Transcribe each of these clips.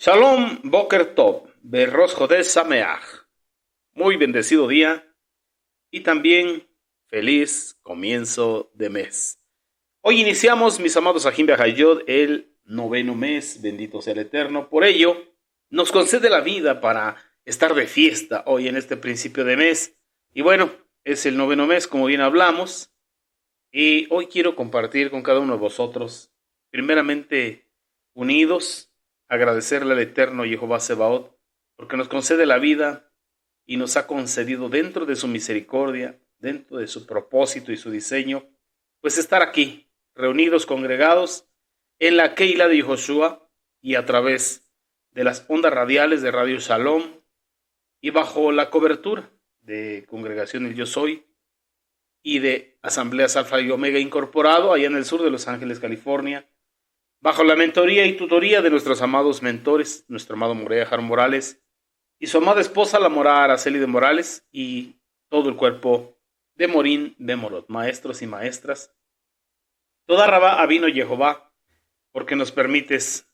Shalom Boker Tov, Berrosh Chodesh Sameach. Muy bendecido día y también feliz comienzo de mes. Hoy iniciamos, mis amados Ajim Behayot, el noveno mes, bendito sea el Eterno. Por ello, nos concede la vida para estar de fiesta hoy en este principio de mes. Y bueno, es el noveno mes, como bien hablamos. Y hoy quiero compartir con cada uno de vosotros, primeramente unidos, agradecerle al Eterno Jehová Sebaot, porque nos concede la vida y nos ha concedido dentro de su misericordia, dentro de su propósito y su diseño, pues estar aquí, reunidos, congregados, en la Keila de Yehoshua y a través de las ondas radiales de Radio Shalom y bajo la cobertura de Congregación El Yo Soy y de Asambleas Alfa y Omega Incorporado, allá en el sur de Los Ángeles, California, bajo la mentoría y tutoría de nuestros amados mentores, nuestro amado Morea Jar Morales y su amada esposa, la morada Araceli de Morales, y todo el cuerpo de Morín de Morot, maestros y maestras. Toda Rabá Avino Jehová, porque nos permites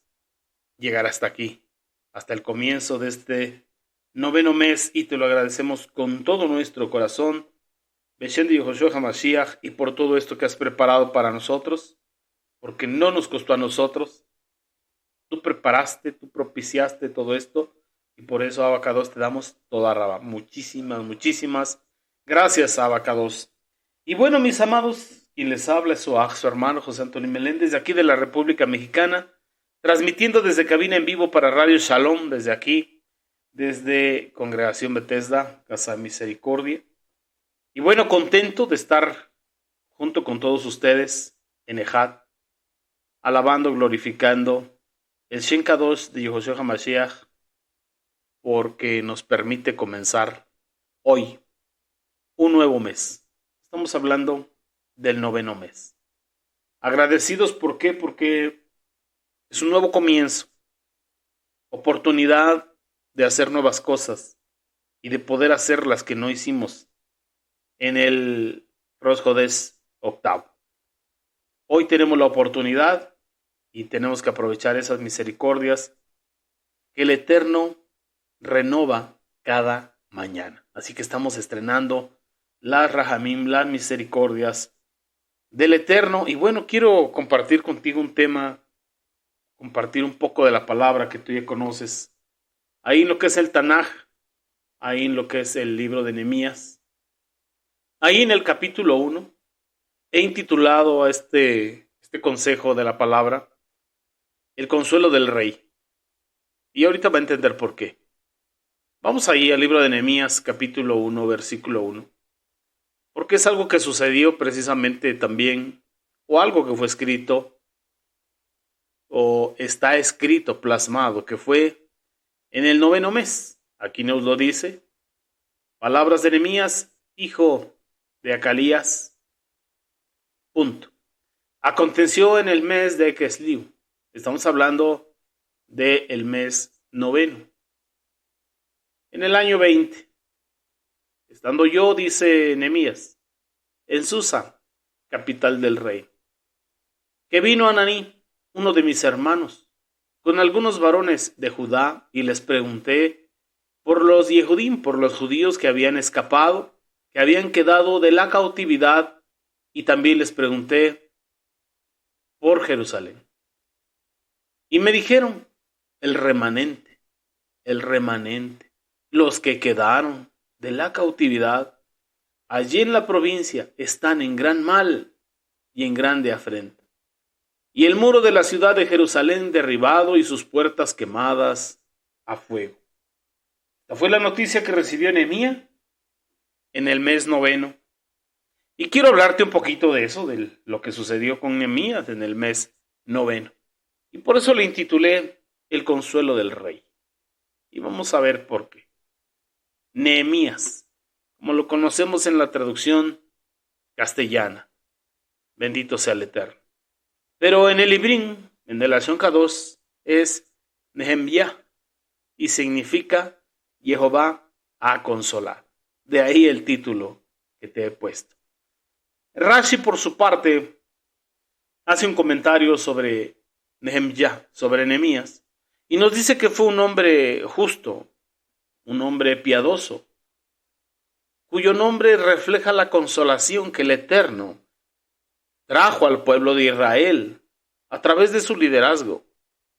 llegar hasta aquí, hasta el comienzo de este noveno mes, y te lo agradecemos con todo nuestro corazón, Beshem de Yehoshua HaMashiach, y por todo esto que has preparado para nosotros, porque no nos costó a nosotros. Tú preparaste, tú propiciaste todo esto, y por eso, Abacados, te damos toda Rabá. Muchísimas gracias, Abacados. Y bueno, mis amados, quien les habla es su hermano José Antonio Meléndez, de aquí de la República Mexicana, transmitiendo desde cabina en vivo para Radio Shalom, desde aquí, desde Congregación Bethesda, Casa de Misericordia. Y bueno, contento de estar junto con todos ustedes en Ejad, alabando, glorificando el Shen Kadosh de Yehoshua HaMashiach, porque nos permite comenzar hoy un nuevo mes. Estamos hablando del noveno mes. Agradecidos, ¿por qué? Porque es un nuevo comienzo, oportunidad de hacer nuevas cosas y de poder hacer las que no hicimos en el Rosh Chodesh octavo. Hoy tenemos la oportunidad y tenemos que aprovechar esas misericordias que el Eterno renova cada mañana. Así que estamos estrenando las Rahamim, las misericordias del Eterno. Y bueno, quiero compartir contigo un tema, compartir un poco de la palabra que tú ya conoces. Ahí en lo que es el Tanaj, ahí en lo que es el libro de Nehemías. Ahí en el capítulo 1 he intitulado a este consejo de la palabra El consuelo del rey. Y ahorita va a entender por qué. Vamos ahí al libro de Nehemías, capítulo 1, versículo 1. Porque es algo que sucedió precisamente también, o algo que fue escrito, o está escrito, plasmado, que fue en el noveno mes. Aquí nos lo dice. Palabras de Nehemías, hijo de Acalías. Punto. Aconteció en el mes de Kesliu. Estamos hablando del mes noveno. En el año 20, estando yo, dice Nehemías, en Susa, capital del rey, que vino Ananí, uno de mis hermanos, con algunos varones de Judá, y les pregunté por los Yehudim, por los judíos que habían escapado, que habían quedado de la cautividad, y también les pregunté por Jerusalén. Y me dijeron, el remanente, los que quedaron de la cautividad, allí en la provincia están en gran mal y en grande afrenta. Y el muro de la ciudad de Jerusalén derribado y sus puertas quemadas a fuego. Esta fue la noticia que recibió Nehemías en el mes noveno. Y quiero hablarte un poquito de eso, de lo que sucedió con Nehemías en el mes noveno. Y por eso le intitulé El consuelo del rey. Y vamos a ver por qué. Nehemías, como lo conocemos en la traducción castellana. Bendito sea el Eterno. Pero en el Ibrín, en el Lashon Kadosh, es Nehemías y significa Jehová ha consolado. De ahí el título que te he puesto. Rashi, por su parte, hace un comentario sobre Nehemías, sobre Nehemías, Y nos dice que fue un hombre justo, un hombre piadoso, cuyo nombre refleja la consolación que el Eterno trajo al pueblo de Israel a través de su liderazgo.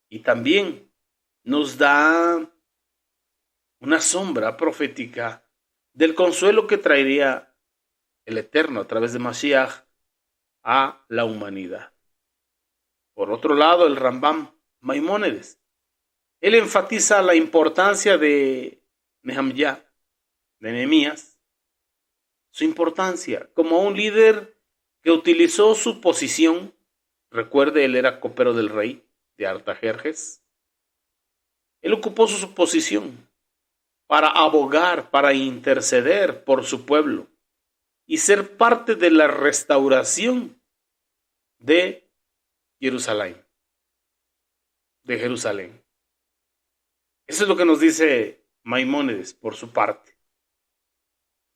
Y también nos da una sombra profética del consuelo que traería el Eterno a través de Mashiach a la humanidad. Por otro lado, el Rambam Maimónides, él enfatiza la importancia de Nehemías, de Nehemías, su importancia como un líder que utilizó su posición. Recuerde, él era copero del rey de Artajerjes. Él ocupó su posición para abogar, para interceder por su pueblo y ser parte de la restauración de Jerusalén. Eso es lo que nos dice Maimónides por su parte.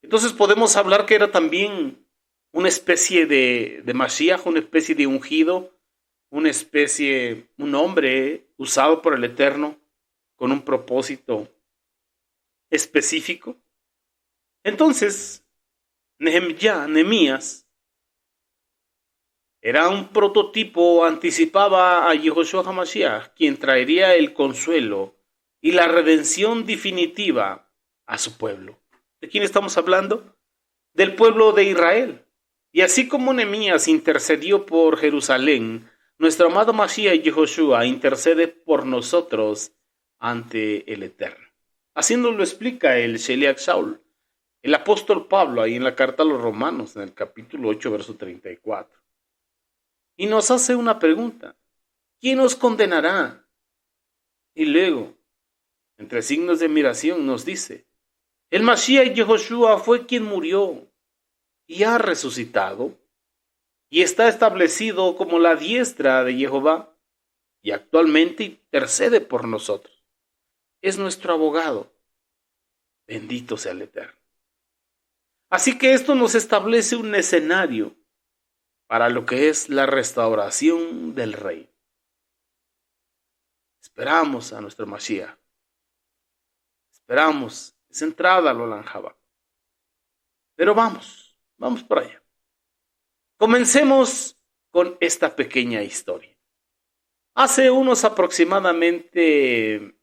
Entonces podemos hablar que era también una especie de Mashiach, una especie de ungido, un hombre usado por el Eterno con un propósito específico. Entonces, Nehemías era un prototipo, anticipaba a Yehoshua HaMashiach, quien traería el consuelo y la redención definitiva a su pueblo. ¿De quién estamos hablando? Del pueblo de Israel. Y así como Nehemías intercedió por Jerusalén, nuestro amado Mashiach Yehoshua intercede por nosotros ante el Eterno. Así nos lo explica el Sheliach Shaul, el apóstol Pablo, ahí en la carta a los Romanos, en el capítulo 8, verso 34. Y nos hace una pregunta: ¿quién nos condenará? Y luego, entre signos de admiración, nos dice: el Mashiach Yehoshua fue quien murió y ha resucitado y está establecido como la diestra de Jehová y actualmente intercede por nosotros. Es nuestro abogado. Bendito sea el Eterno. Así que esto nos establece un escenario para lo que es la restauración del rey. Esperamos a nuestro Mashiach. Esperamos esa entrada al Olam Haba. Pero vamos por allá. Comencemos con esta pequeña historia. Hace unos aproximadamente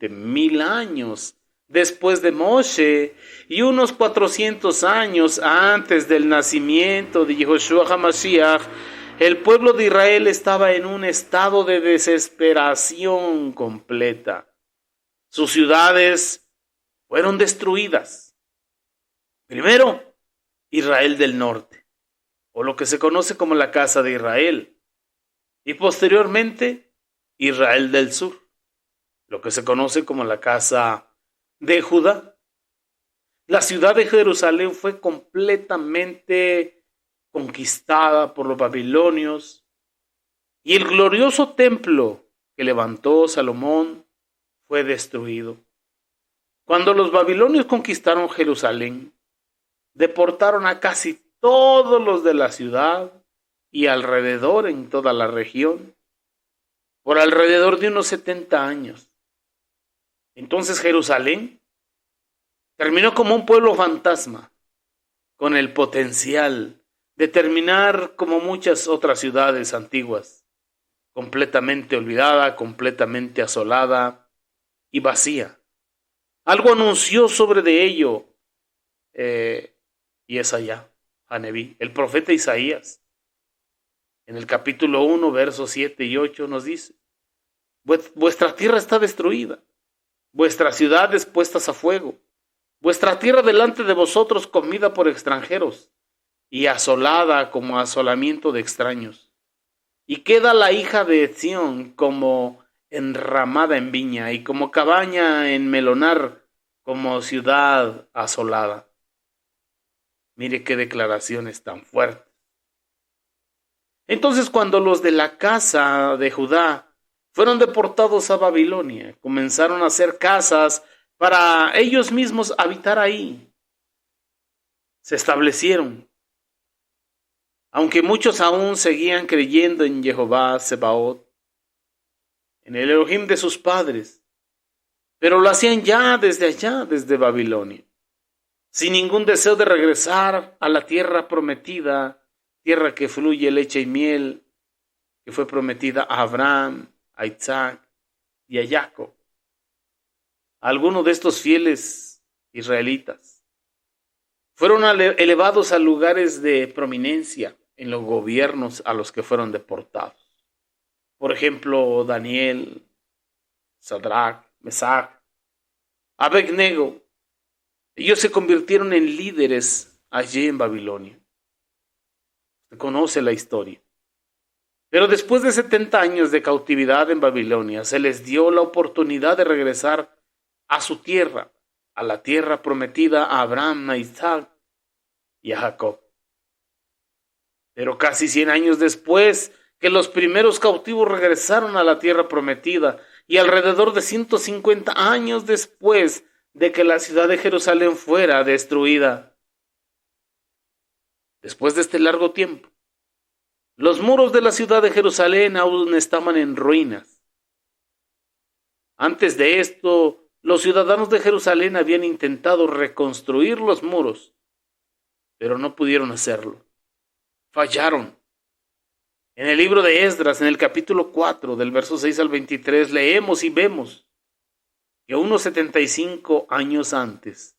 1000 años después de Moshe y unos 400 años antes del nacimiento de Yehoshua HaMashiach, el pueblo de Israel estaba en un estado de desesperación completa. Sus ciudades fueron destruidas. Primero, Israel del norte, o lo que se conoce como la casa de Israel, y posteriormente Israel del sur, lo que se conoce como la casa de Judá. La ciudad de Jerusalén fue completamente conquistada por los babilonios y el glorioso templo que levantó Salomón fue destruido. Cuando los babilonios conquistaron Jerusalén, deportaron a casi todos los de la ciudad y alrededor en toda la región por alrededor de unos 70 años. Entonces Jerusalén terminó como un pueblo fantasma, con el potencial de terminar como muchas otras ciudades antiguas, completamente olvidada, completamente asolada y vacía. Algo anunció sobre de ello Yesaya, Haneví, el profeta Isaías. En el capítulo 1, versos 7 y 8 nos dice: vuestra tierra está destruida, vuestras ciudades puestas a fuego, vuestra tierra delante de vosotros comida por extranjeros y asolada como asolamiento de extraños. Y queda la hija de Sión como enramada en viña y como cabaña en melonar, como ciudad asolada. Mire qué declaraciones tan fuertes. Entonces, cuando los de la casa de Judá fueron deportados a Babilonia, comenzaron a hacer casas para ellos mismos habitar ahí. Se establecieron. Aunque muchos aún seguían creyendo en Jehová Sebaot, en el Elohim de sus padres, pero lo hacían ya desde allá, desde Babilonia, sin ningún deseo de regresar a la tierra prometida, tierra que fluye leche y miel, que fue prometida a Abraham, a Isaac y a Jacob. Algunos de estos fieles israelitas fueron elevados a lugares de prominencia en los gobiernos a los que fueron deportados. Por ejemplo, Daniel, Sadrach, Mesach, Abednego. Ellos se convirtieron en líderes allí en Babilonia. Se conoce la historia. Pero después de 70 años de cautividad en Babilonia, se les dio la oportunidad de regresar a su tierra, a la tierra prometida a Abraham, a Isaac y a Jacob. Pero casi 100 años después que los primeros cautivos regresaron a la tierra prometida, y alrededor de 150 años después de que la ciudad de Jerusalén fuera destruida. Después de este largo tiempo, los muros de la ciudad de Jerusalén aún estaban en ruinas. Antes de esto, los ciudadanos de Jerusalén habían intentado reconstruir los muros, pero no pudieron hacerlo. Fallaron. En el libro de Esdras, en el capítulo 4, del verso 6 al 23, leemos y vemos que unos 75 años antes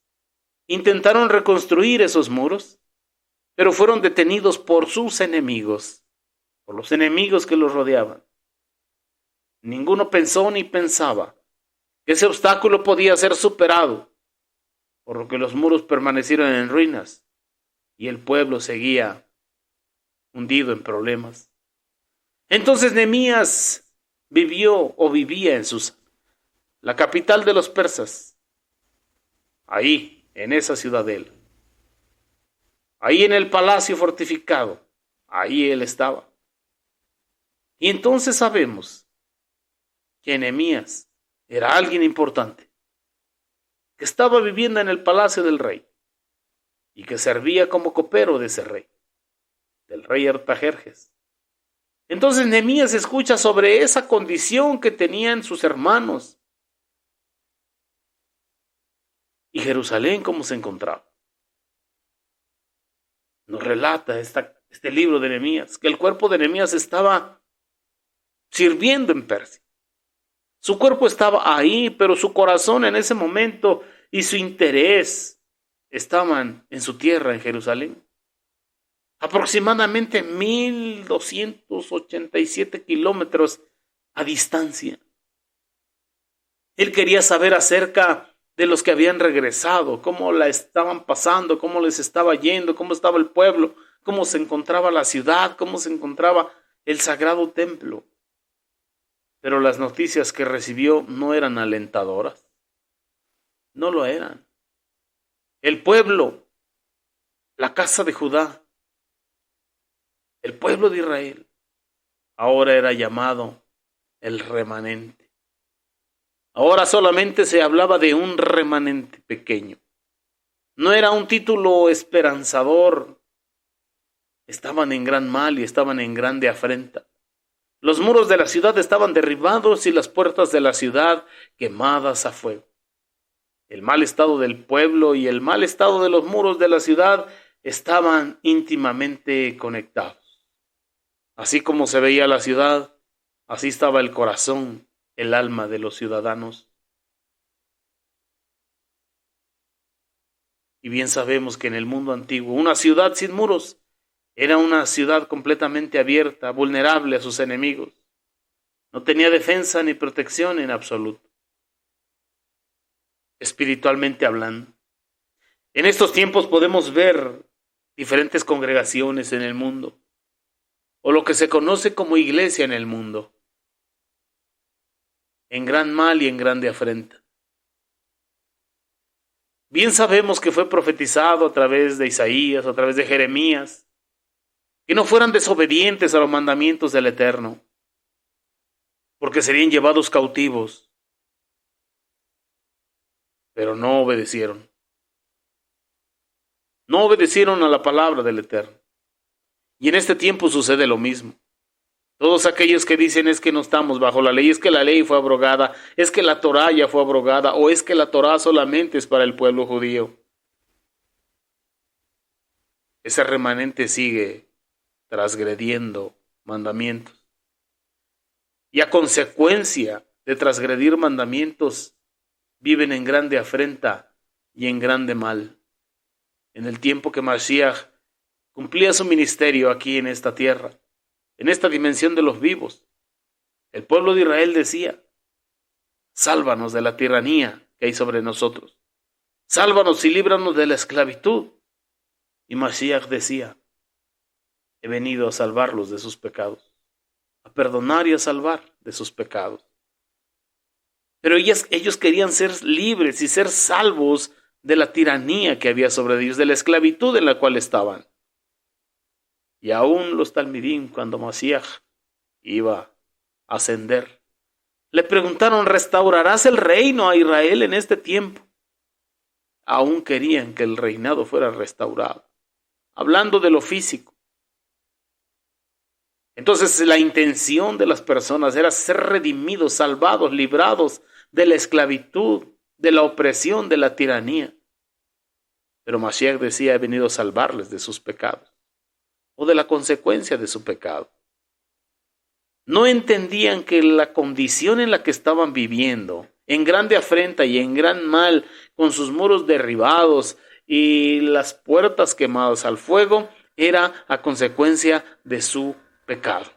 intentaron reconstruir esos muros, pero fueron detenidos por sus enemigos, por los enemigos que los rodeaban. Ninguno pensó ni pensaba que ese obstáculo podía ser superado, por lo que los muros permanecieron en ruinas y el pueblo seguía hundido en problemas. Entonces Nehemías vivía en Susa, la capital de los persas, ahí, en esa ciudadela, ahí en el palacio fortificado, ahí él estaba. Y entonces sabemos que Nehemías era alguien importante, que estaba viviendo en el palacio del rey y que servía como copero de ese rey, del rey Artajerjes. Entonces Nehemías escucha sobre esa condición que tenían sus hermanos y Jerusalén cómo se encontraba. Nos relata este libro de Nehemías que el cuerpo de Nehemías estaba sirviendo en Persia. Su cuerpo estaba ahí, pero su corazón en ese momento y su interés estaban en su tierra, en Jerusalén. Aproximadamente 1,287 kilómetros a distancia. Él quería saber acerca de los que habían regresado, cómo la estaban pasando, cómo les estaba yendo, cómo estaba el pueblo, cómo se encontraba la ciudad, cómo se encontraba el sagrado templo. Pero las noticias que recibió no eran alentadoras. No lo eran. El pueblo, la casa de Judá, el pueblo de Israel, ahora era llamado el remanente. Ahora solamente se hablaba de un remanente pequeño. No era un título esperanzador. Estaban en gran mal y estaban en grande afrenta. Los muros de la ciudad estaban derribados y las puertas de la ciudad quemadas a fuego. El mal estado del pueblo y el mal estado de los muros de la ciudad estaban íntimamente conectados. Así como se veía la ciudad, así estaba el corazón, el alma de los ciudadanos. Y bien sabemos que en el mundo antiguo, una ciudad sin muros era una ciudad completamente abierta, vulnerable a sus enemigos. No tenía defensa ni protección en absoluto, espiritualmente hablando. En estos tiempos podemos ver diferentes congregaciones en el mundo, o lo que se conoce como iglesia en el mundo, en gran mal y en grande afrenta. Bien sabemos que fue profetizado a través de Isaías, a través de Jeremías, que no fueran desobedientes a los mandamientos del Eterno, porque serían llevados cautivos, pero no obedecieron. No obedecieron a la palabra del Eterno. Y en este tiempo sucede lo mismo. Todos aquellos que dicen es que no estamos bajo la ley, es que la ley fue abrogada, es que la Torá ya fue abrogada, o es que la Torá solamente es para el pueblo judío. Ese remanente sigue transgrediendo mandamientos. Y a consecuencia de transgredir mandamientos, viven en grande afrenta y en grande mal. En el tiempo que Mashiach cumplía su ministerio aquí en esta tierra, en esta dimensión de los vivos, el pueblo de Israel decía: sálvanos de la tiranía que hay sobre nosotros, sálvanos y líbranos de la esclavitud. Y Mashiach decía: he venido a salvarlos de sus pecados, a perdonar y a salvar de sus pecados. Pero ellos querían ser libres y ser salvos de la tiranía que había sobre ellos, de la esclavitud en la cual estaban. Y aún los talmidim, cuando Mashiach iba a ascender, le preguntaron: ¿restaurarás el reino a Israel en este tiempo? Aún querían que el reinado fuera restaurado, hablando de lo físico. Entonces la intención de las personas era ser redimidos, salvados, librados de la esclavitud, de la opresión, de la tiranía. Pero Mashiach decía: he venido a salvarles de sus pecados, o de la consecuencia de su pecado. No entendían que la condición en la que estaban viviendo, en grande afrenta y en gran mal, con sus muros derribados y las puertas quemadas al fuego, era a consecuencia de su pecado.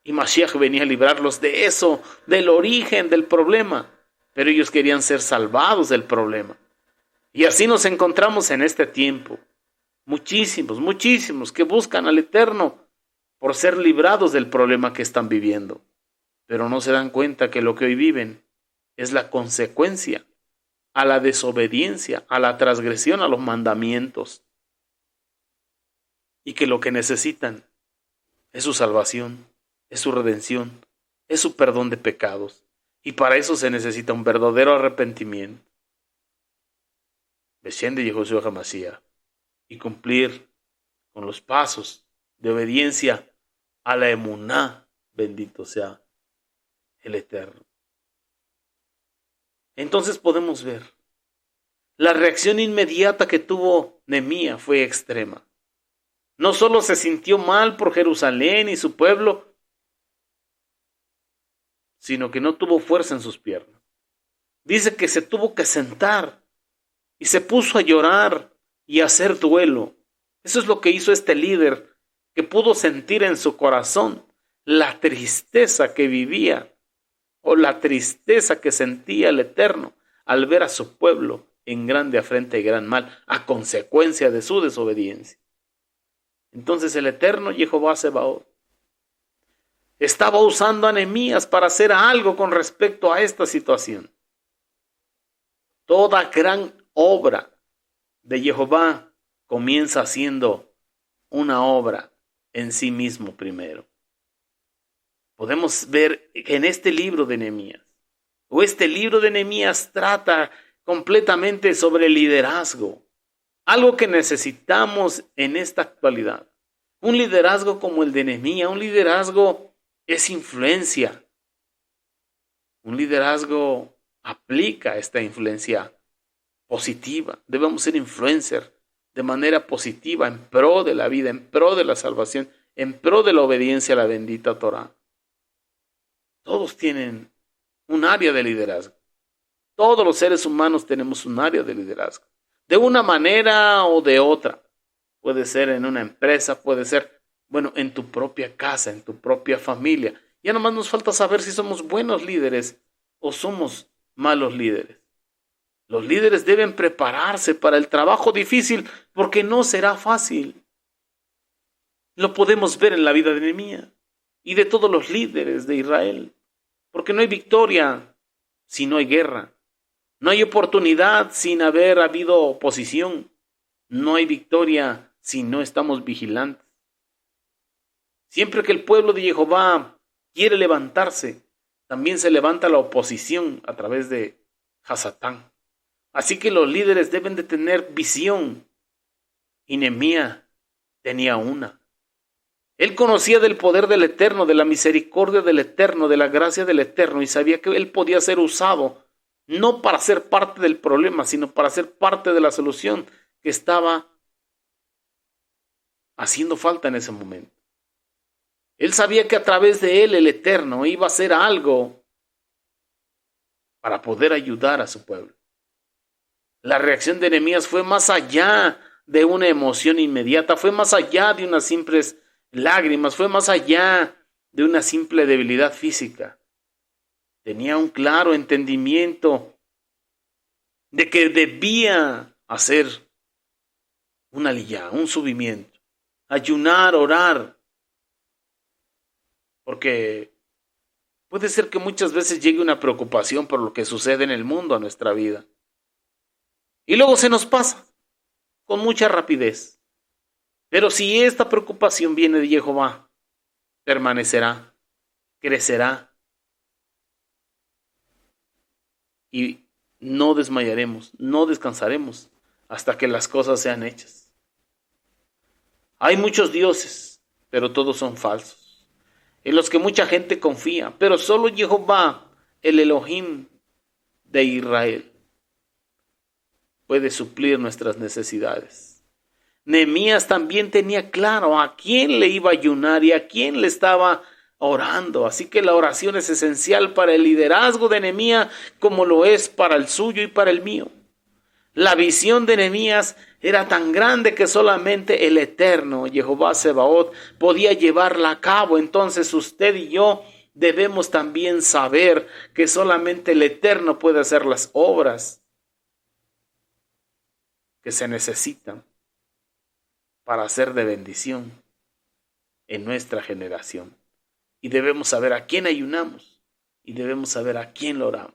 Y Mashiach venía a librarlos de eso, del origen del problema. Pero ellos querían ser salvados del problema. Y así nos encontramos en este tiempo. Muchísimos que buscan al Eterno por ser librados del problema que están viviendo. Pero no se dan cuenta que lo que hoy viven es la consecuencia a la desobediencia, a la transgresión a los mandamientos. Y que lo que necesitan es su salvación, es su redención, es su perdón de pecados. Y para eso se necesita un verdadero arrepentimiento. Desciende Yehoshua HaMashiach y cumplir con los pasos de obediencia a la emuná, bendito sea el Eterno. Entonces podemos ver, la reacción inmediata que tuvo Nehemías fue extrema. No solo se sintió mal por Jerusalén y su pueblo, sino que no tuvo fuerza en sus piernas. Dice que se tuvo que sentar y se puso a llorar y a hacer duelo. Eso es lo que hizo este líder, que pudo sentir en su corazón la tristeza que vivía, o la tristeza que sentía el Eterno al ver a su pueblo en grande afrenta y gran mal, a consecuencia de su desobediencia. Entonces el Eterno Jehová Sebaot estaba usando a Nehemías para hacer algo con respecto a esta situación. Toda gran obra de Jehová comienza siendo una obra en sí mismo primero. Podemos ver que en este libro de Nehemías, o este libro de Nehemías, trata completamente sobre liderazgo, algo que necesitamos en esta actualidad. Un liderazgo como el de Nehemías, un liderazgo es influencia. Un liderazgo aplica esta influencia positiva. Debemos ser influencers de manera positiva en pro de la vida, en pro de la salvación, en pro de la obediencia a la bendita Torá. Todos tienen un área de liderazgo. Todos los seres humanos tenemos un área de liderazgo. De una manera o de otra. Puede ser en una empresa, puede ser, en tu propia casa, en tu propia familia. Ya nomás nos falta saber si somos buenos líderes o somos malos líderes. Los líderes deben prepararse para el trabajo difícil porque no será fácil. Lo podemos ver en la vida de Nehemías y de todos los líderes de Israel. Porque no hay victoria si no hay guerra. No hay oportunidad sin haber habido oposición. No hay victoria si no estamos vigilantes. Siempre que el pueblo de Jehová quiere levantarse, también se levanta la oposición a través de Hasatán. Así que los líderes deben de tener visión. Y Nehemías tenía una. Él conocía del poder del Eterno, de la misericordia del Eterno, de la gracia del Eterno, y sabía que él podía ser usado no para ser parte del problema, sino para ser parte de la solución que estaba haciendo falta en ese momento. Él sabía que a través de él el Eterno iba a hacer algo para poder ayudar a su pueblo. La reacción de Nehemías fue más allá de una emoción inmediata, fue más allá de unas simples lágrimas, fue más allá de una simple debilidad física. Tenía un claro entendimiento de que debía hacer una aliyá, un subimiento, ayunar, orar, porque puede ser que muchas veces llegue una preocupación por lo que sucede en el mundo a nuestra vida. Y luego se nos pasa con mucha rapidez. Pero si esta preocupación viene de Jehová, permanecerá, crecerá y no desmayaremos, no descansaremos hasta que las cosas sean hechas. Hay muchos dioses, pero todos son falsos, en los que mucha gente confía, pero solo Jehová, el Elohim de Israel, puede suplir nuestras necesidades. Nehemías también tenía claro a quién le iba a ayunar y a quién le estaba orando. Así que la oración es esencial para el liderazgo de Nehemías, como lo es para el suyo y para el mío. La visión de Nehemías era tan grande que solamente el Eterno, Jehová Sebaot, podía llevarla a cabo. Entonces usted y yo debemos también saber que solamente el Eterno puede hacer las obras que se necesitan para ser de bendición en nuestra generación. Y debemos saber a quién ayunamos y debemos saber a quién lo oramos.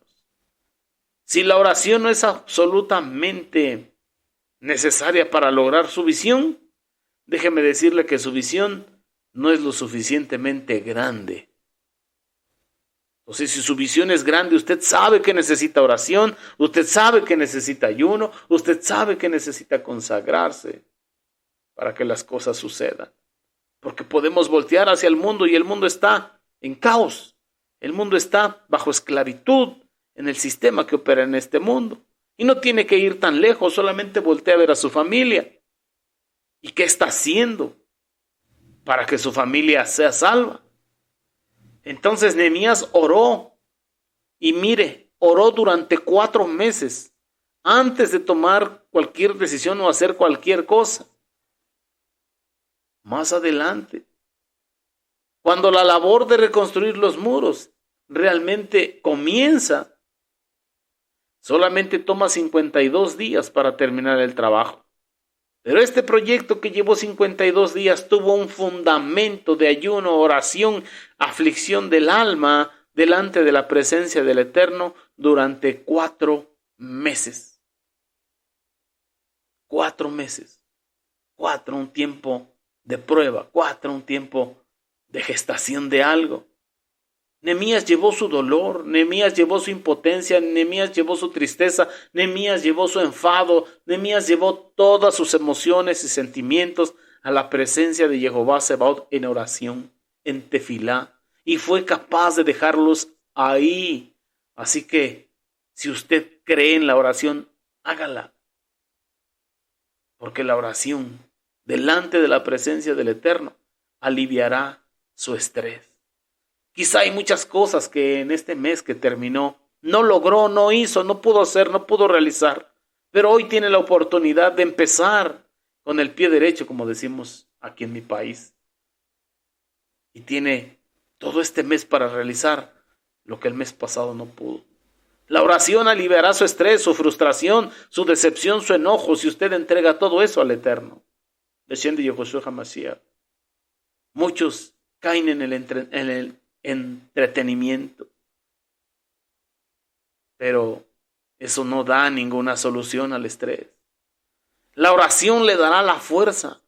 Si la oración no es absolutamente necesaria para lograr su visión, déjeme decirle que su visión no es lo suficientemente grande. Entonces, si su visión es grande, usted sabe que necesita oración, usted sabe que necesita ayuno, usted sabe que necesita consagrarse para que las cosas sucedan. Porque podemos voltear hacia el mundo y el mundo está en caos. El mundo está bajo esclavitud en el sistema que opera en este mundo. Y no tiene que ir tan lejos, solamente voltea a ver a su familia. ¿Y qué está haciendo para que su familia sea salva? Entonces Nehemías oró. Y mire, oró durante 4 meses antes de tomar cualquier decisión o hacer cualquier cosa. Más adelante, cuando la labor de reconstruir los muros realmente comienza, solamente toma 52 días para terminar el trabajo. Pero este proyecto que llevó 52 días tuvo un fundamento de ayuno, oración, aflicción del alma delante de la presencia del Eterno durante 4 meses. 4 meses. 4, un tiempo de prueba. 4, un tiempo de gestación de algo. Nehemías llevó su dolor, Nehemías llevó su impotencia, Nehemías llevó su tristeza, Nehemías llevó su enfado, Nehemías llevó todas sus emociones y sentimientos a la presencia de Jehová Sebaot en oración, en tefilá, y fue capaz de dejarlos ahí. Así que, si usted cree en la oración, hágala. Porque la oración, delante de la presencia del Eterno, aliviará su estrés. Quizá hay muchas cosas que en este mes que terminó no logró, no hizo, no pudo hacer, no pudo realizar. Pero hoy tiene la oportunidad de empezar con el pie derecho, como decimos aquí en mi país. Y tiene todo este mes para realizar lo que el mes pasado no pudo. La oración aliviará su estrés, su frustración, su decepción, su enojo, si usted entrega todo eso al Eterno. Desciende Yehoshua HaMashiach. Muchos caen en el entretenimiento, pero eso no da ninguna solución al estrés. La oración le dará la fuerza.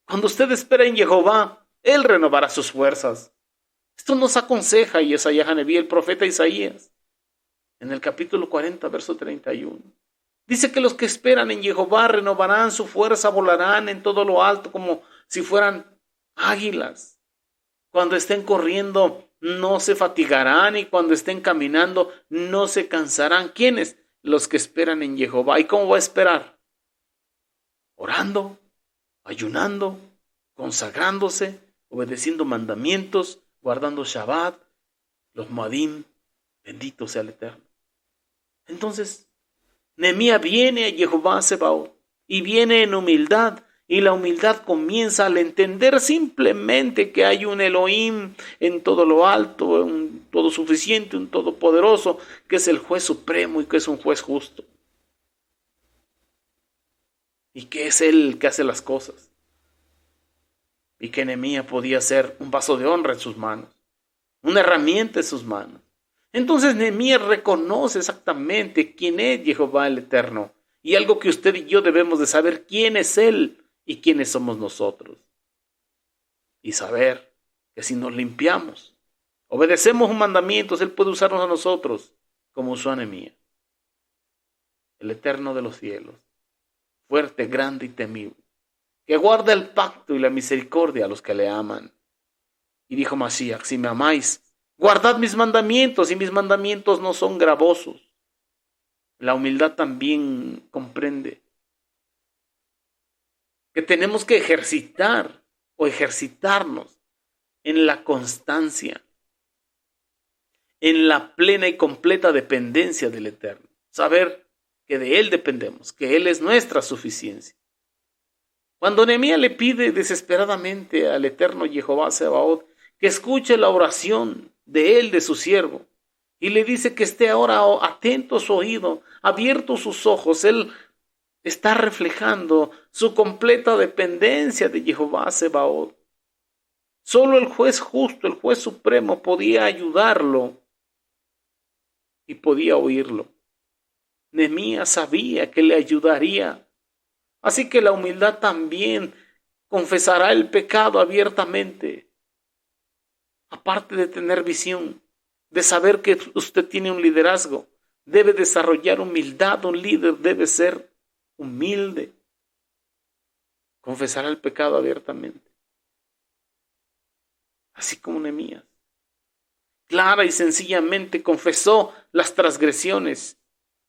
Cuando usted espera en Jehová, Él renovará sus fuerzas. Esto nos aconseja Yesaya Haneví, el profeta Isaías, en el capítulo 40, verso 31. Dice que los que esperan en Jehová renovarán su fuerza, volarán en todo lo alto como si fueran águilas. Cuando estén corriendo, no se fatigarán, y cuando estén caminando, no se cansarán. ¿Quiénes? Los que esperan en Jehová. ¿Y cómo va a esperar? Orando, ayunando, consagrándose, obedeciendo mandamientos, guardando Shabbat, los Moadim. Bendito sea el Eterno. Entonces, Nehemías viene a Jehová Sebaot y viene en humildad. Y la humildad comienza al entender simplemente que hay un Elohim en todo lo alto, un todo suficiente, un todopoderoso, que es el juez supremo y que es un juez justo. Y que es Él el que hace las cosas. Y que Nehemías podía ser un vaso de honra en sus manos, una herramienta en sus manos. Entonces Nehemías reconoce exactamente quién es Jehová el Eterno. Y algo que usted y yo debemos de saber: quién es Él y quiénes somos nosotros. Y saber que si nos limpiamos, obedecemos sus mandamientos, Él puede usarnos a nosotros como usó a Nehemías. El Eterno de los cielos, fuerte, grande y temible, que guarda el pacto y la misericordia a los que le aman. Y dijo Mashiach: si me amáis, guardad mis mandamientos, y mis mandamientos no son gravosos. La humildad también comprende que tenemos que ejercitar o ejercitarnos en la constancia, en la plena y completa dependencia del Eterno. Saber que de Él dependemos, que Él es nuestra suficiencia. Cuando Nehemías le pide desesperadamente al Eterno Jehová Sebaot que escuche la oración de él, de su siervo, y le dice que esté ahora atento su oído, abierto sus ojos, él está reflejando su completa dependencia de Jehová Sebaot. Solo el juez justo, el juez supremo, podía ayudarlo y podía oírlo. Nehemías sabía que le ayudaría. Así que la humildad también confesará el pecado abiertamente. Aparte de tener visión, de saber que usted tiene un liderazgo, debe desarrollar humildad. Un líder debe ser humilde. Confesará el pecado abiertamente. Así como Nehemías. Clara y sencillamente confesó las transgresiones,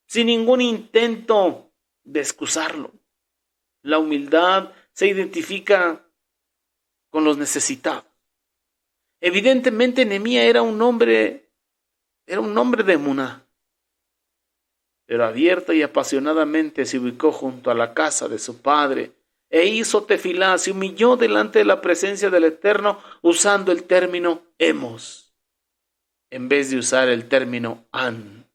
sin ningún intento de excusarlo. La humildad se identifica con los necesitados. Evidentemente Nehemías era un hombre de emuná, pero abierta y apasionadamente se ubicó junto a la casa de su padre e hizo tefilá, se humilló delante de la presencia del Eterno usando el término hemos, en vez de usar el término han.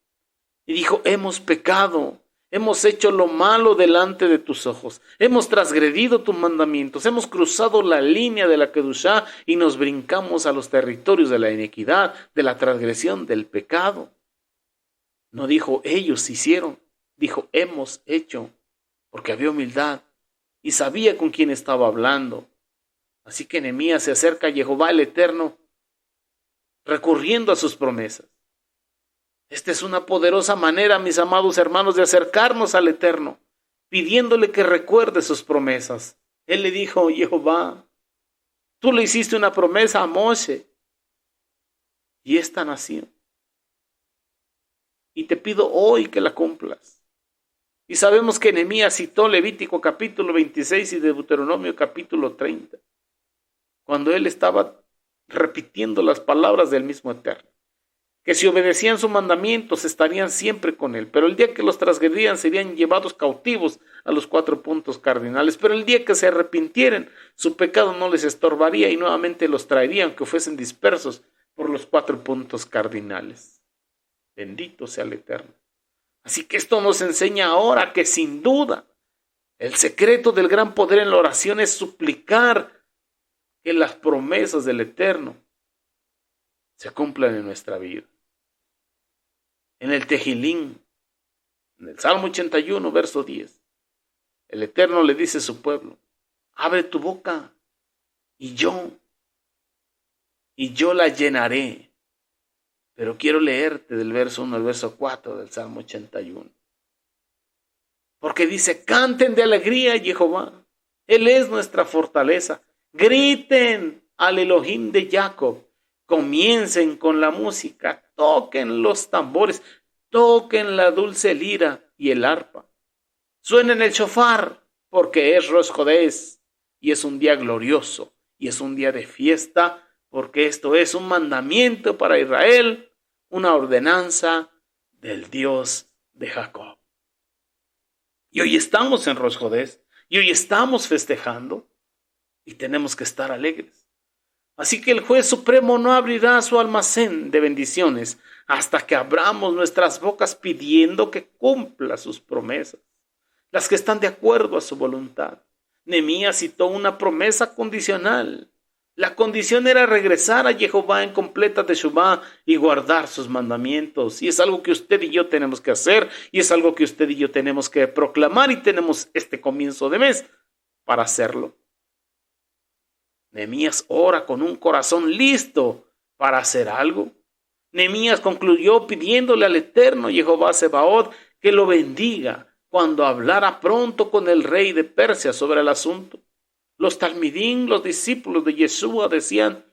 Y dijo: hemos pecado, hemos hecho lo malo delante de tus ojos, hemos transgredido tus mandamientos, hemos cruzado la línea de la Kedushá y nos brincamos a los territorios de la iniquidad, de la transgresión, del pecado. No dijo ellos hicieron, dijo hemos hecho, porque había humildad y sabía con quién estaba hablando. Así que Nehemías se acerca a Jehová el Eterno, recurriendo a sus promesas. Esta es una poderosa manera, mis amados hermanos, de acercarnos al Eterno, pidiéndole que recuerde sus promesas. Él le dijo: Jehová, tú le hiciste una promesa a Moshe y esta nación, y te pido hoy que la cumplas. Y sabemos que Nehemías citó Levítico capítulo 26 y Deuteronomio capítulo 30, cuando él estaba repitiendo las palabras del mismo Eterno, que si obedecían sus mandamientos estarían siempre con él, pero el día que los transgredían serían llevados cautivos a los 4 puntos cardinales, pero el día que se arrepintieran, su pecado no les estorbaría y nuevamente los traería, aunque fuesen dispersos por los 4 puntos cardinales. Bendito sea el Eterno. Así que esto nos enseña ahora que sin duda el secreto del gran poder en la oración es suplicar que las promesas del Eterno se cumplan en nuestra vida. En el Tejilín, en el Salmo 81, verso 10, el Eterno le dice a su pueblo: abre tu boca y yo la llenaré. Pero quiero leerte del verso 1 al verso 4 del Salmo 81. Porque dice: canten de alegría a Jehová. Él es nuestra fortaleza. Griten al Elohim de Jacob. Comiencen con la música. Toquen los tambores. Toquen la dulce lira y el arpa. Suenen el shofar, porque es Rosh Jodés y es un día glorioso y es un día de fiesta, porque esto es un mandamiento para Israel, una ordenanza del Dios de Jacob. Y hoy estamos en Rosh Jodés y hoy estamos festejando y tenemos que estar alegres. Así que el juez supremo no abrirá su almacén de bendiciones hasta que abramos nuestras bocas pidiendo que cumpla sus promesas, las que están de acuerdo a su voluntad. Nehemías citó una promesa condicional. La condición era regresar a Jehová en completa teshuvá y guardar sus mandamientos. Y es algo que usted y yo tenemos que hacer, y es algo que usted y yo tenemos que proclamar, y tenemos este comienzo de mes para hacerlo. Nehemías ora con un corazón listo para hacer algo. Nehemías concluyó pidiéndole al eterno Jehová Sebaot que lo bendiga cuando hablara pronto con el rey de Persia sobre el asunto. Los talmidín, los discípulos de Yeshua, decían: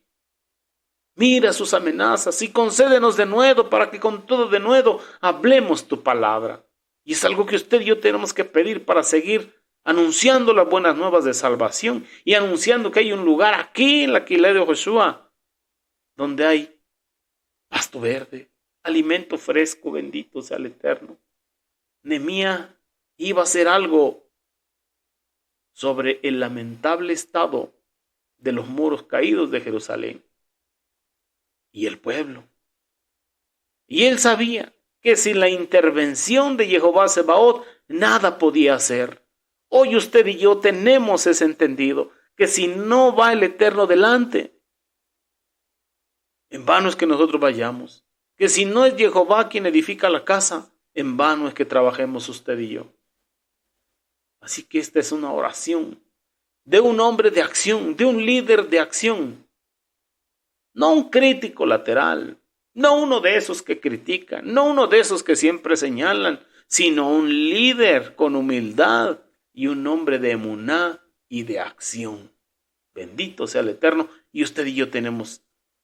mira sus amenazas y concédenos de nuevo para que con todo de nuevo hablemos tu palabra. Y es algo que usted y yo tenemos que pedir para seguir anunciando las buenas nuevas de salvación y anunciando que hay un lugar aquí en la Quilá de Joshua donde hay pasto verde, alimento fresco, bendito sea el Eterno. Nehemías iba a hacer algo sobre el lamentable estado de los muros caídos de Jerusalén y el pueblo. Y él sabía que sin la intervención de Jehová Sebaot nada podía hacer. Hoy usted y yo tenemos ese entendido, que si no va el Eterno delante, en vano es que nosotros vayamos. Que si no es Jehová quien edifica la casa, en vano es que trabajemos usted y yo. Así que esta es una oración de un hombre de acción, de un líder de acción. No un crítico lateral, no uno de esos que critican, no uno de esos que siempre señalan, sino un líder con humildad y un hombre de emuná y de acción. Bendito sea el Eterno, y usted y yo tenemos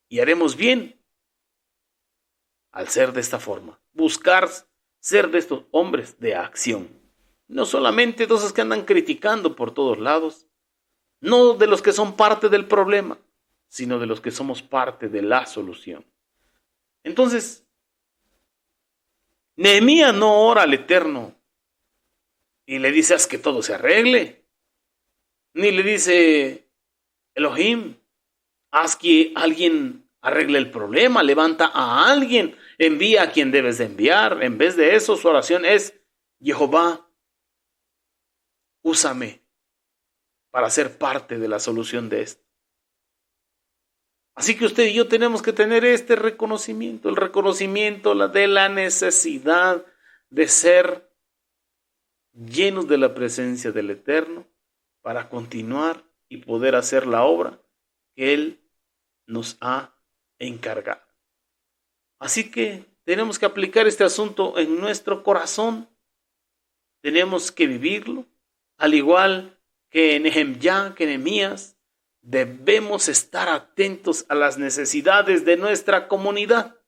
y haremos bien al ser de esta forma, buscar ser de estos hombres de acción. No solamente de esos que andan criticando por todos lados, no de los que son parte del problema, sino de los que somos parte de la solución. Entonces, Nehemías no ora al Eterno y le dice: haz que todo se arregle. Ni le dice: Elohim, haz que alguien arregle el problema, levanta a alguien, envía a quien debes de enviar. En vez de eso, su oración es: Jehová, úsame para ser parte de la solución de esto. Así que usted y yo tenemos que tener este reconocimiento, el reconocimiento de la necesidad de ser llenos de la presencia del Eterno para continuar y poder hacer la obra que Él nos ha encargado. Así que tenemos que aplicar este asunto en nuestro corazón. Tenemos que vivirlo, al igual que Nehemías. Debemos estar atentos a las necesidades de nuestra comunidad.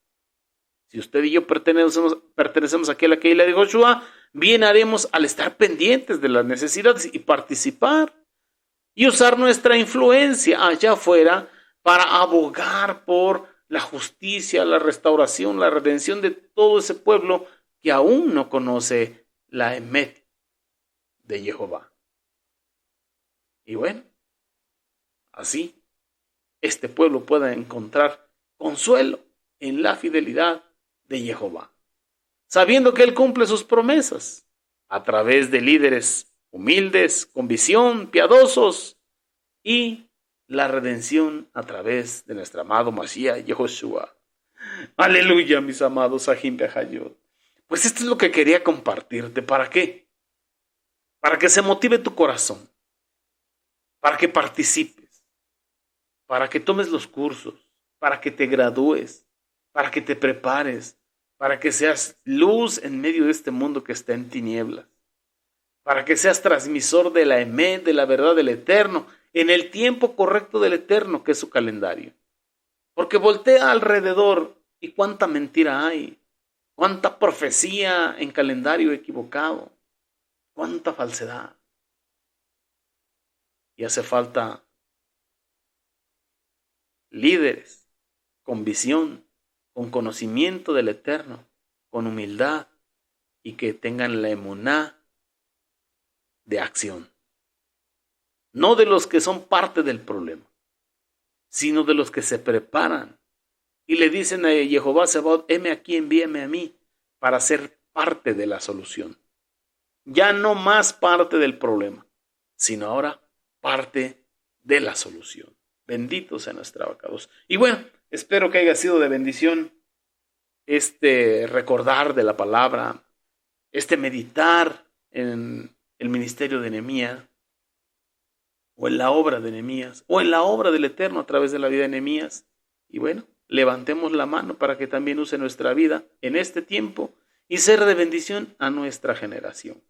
Si usted y yo pertenecemos aquí a la Keilah de Joshua, bien haremos al estar pendientes de las necesidades y participar y usar nuestra influencia allá afuera para abogar por la justicia, la restauración, la redención de todo ese pueblo que aún no conoce la Emet de Jehová. Y bueno, así este pueblo pueda encontrar consuelo en la fidelidad de Jehová, sabiendo que Él cumple sus promesas a través de líderes humildes, con visión, piadosos, y la redención a través de nuestro amado Mashiach Yehoshua. Aleluya, mis amados Ajim Behayot. Pues esto es lo que quería compartirte. ¿Para qué? Para que se motive tu corazón, para que participes, para que tomes los cursos, para que te gradúes, para que te prepares, para que seas luz en medio de este mundo que está en tinieblas, para que seas transmisor de la Emet, de la verdad del Eterno, en el tiempo correcto del Eterno, que es su calendario. Porque voltea alrededor y cuánta mentira hay, cuánta profecía en calendario equivocado, cuánta falsedad. Y hace falta líderes con visión, con conocimiento del Eterno, con humildad y que tengan la emuná de acción. No de los que son parte del problema, sino de los que se preparan y le dicen a Jehová Sebaot, heme aquí, envíame a mí para ser parte de la solución. Ya no más parte del problema, sino ahora parte de la solución. Bendito sea nuestra abacados. Y bueno, espero que haya sido de bendición este recordar de la palabra, este meditar en el ministerio de Nehemías, o en la obra de Nehemías, o en la obra del Eterno a través de la vida de Nehemías. Y bueno, levantemos la mano para que también use nuestra vida en este tiempo y ser de bendición a nuestra generación.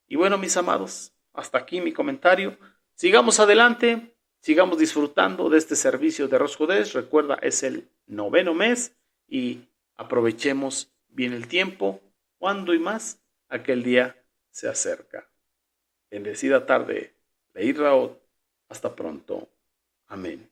Y bueno, mis amados, hasta aquí mi comentario. Sigamos adelante, sigamos disfrutando de este servicio de Rosh Hodeish. Recuerda, es el 9º mes y aprovechemos bien el tiempo, cuando y más aquel día se acerca. Bendecida tarde, Leí Raot. Hasta pronto. Amén.